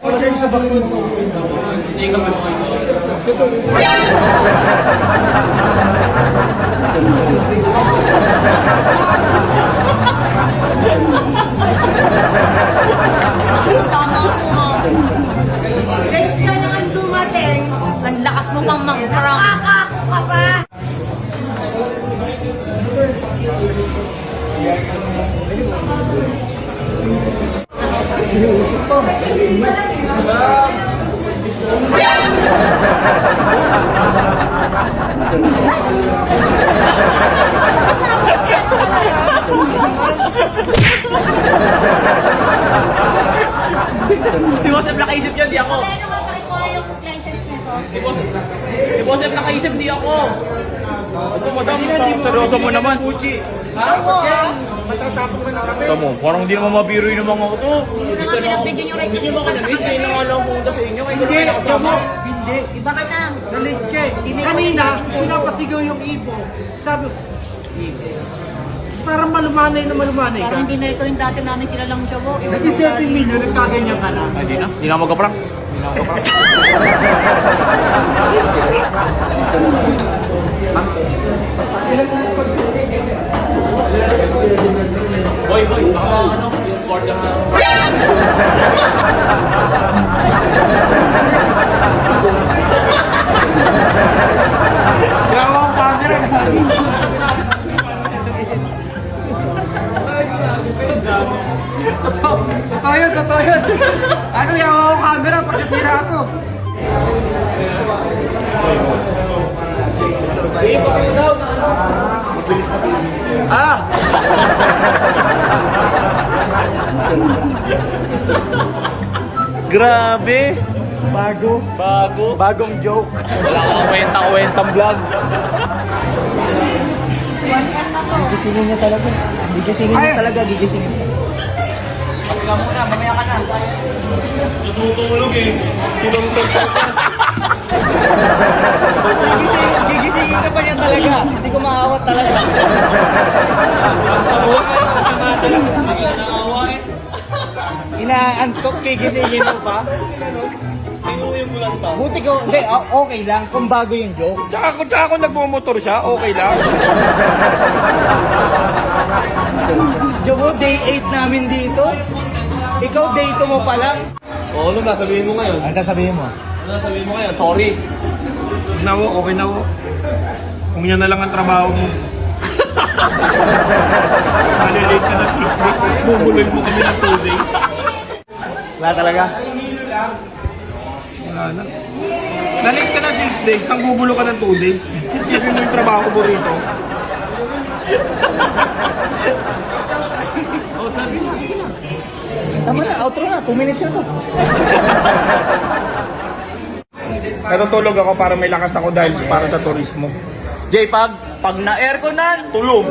Okay, sa box mo. Hindi ka pa Tama po. Late ka naman dumating. Ang lakas mo pang mang-prank. Nakakako ka pa. Inuusap pa. Si Joseph nakaisip yun, di ako. Ano nga pakikuha yung license nito? Si Joseph nakaisip, di ako. Ito, madam, seryoso mo naman. Ha? Matatapong ka na kami. Tamo, parang hindi naman mabiro yung mga ito. Isa na ako. Pinagbigyan yung request. Hindi mo ka na-miss, kayo na nga lang pumunta sa inyo. Kayo Hindi, na kasama. hindi. Iba ka na. Nalit ka eh. Kanina, pinapasigaw yung ipo. Sabi, ipo. Parang malumanay na malumanay ka. Parang hindi na ito yung dati namin kilalang Jabo. Nag-17 million, nagkaganyan ka na. Hindi na. Hindi na magka-prank. Hindi na magka-prank. Boy, baka ano, board ka na. Yawa ang camera lagi. Totoo yun, totoo yun. Ano, yawa ang camera pag nasira ako. Sige, pakita daw. Ah! Grabe! Bago. Bagong joke. Wala kang kwenta-kwentang vlog. Gigisingin niya talaga. Gigisingin niya talaga, gigisingin. Pakita mo na, mamaya ka na. Natutulog eh. Tinutulog ka. Gigisingin ka pa niya talaga. Hindi ko maawat talaga. Masama talaga. Hindi ka naawa eh. Inaantok, gigisingin mo pa. Tinuyog mo lang ba? Buti ko, hindi, okay lang kung bago yung joke. Tsaka kung nagmumotor siya, okay lang. Jobo, day 8 namin dito. Ikaw, day 2 mo pa lang. Oo, ano ba? Sabihin mo ngayon. Ano sasabihin mo? Ano sabihin mo ngayon? Sorry. Nawo, okay na wo. Kung yan na lang ang trabaho mo. Malilate ka na 6 days, tapos bubulol mo kami ng 2 days. Wala talaga. Wala na. Nalate ka na 6 days, nang bubulo ka ng 2 days. Isipin mo yung trabaho mo rito. Tama na, outro na. 2 minutes na to. Natutulog ako para may lakas ako dahil para sa turismo. Jay, pag na-aircon na, tulog.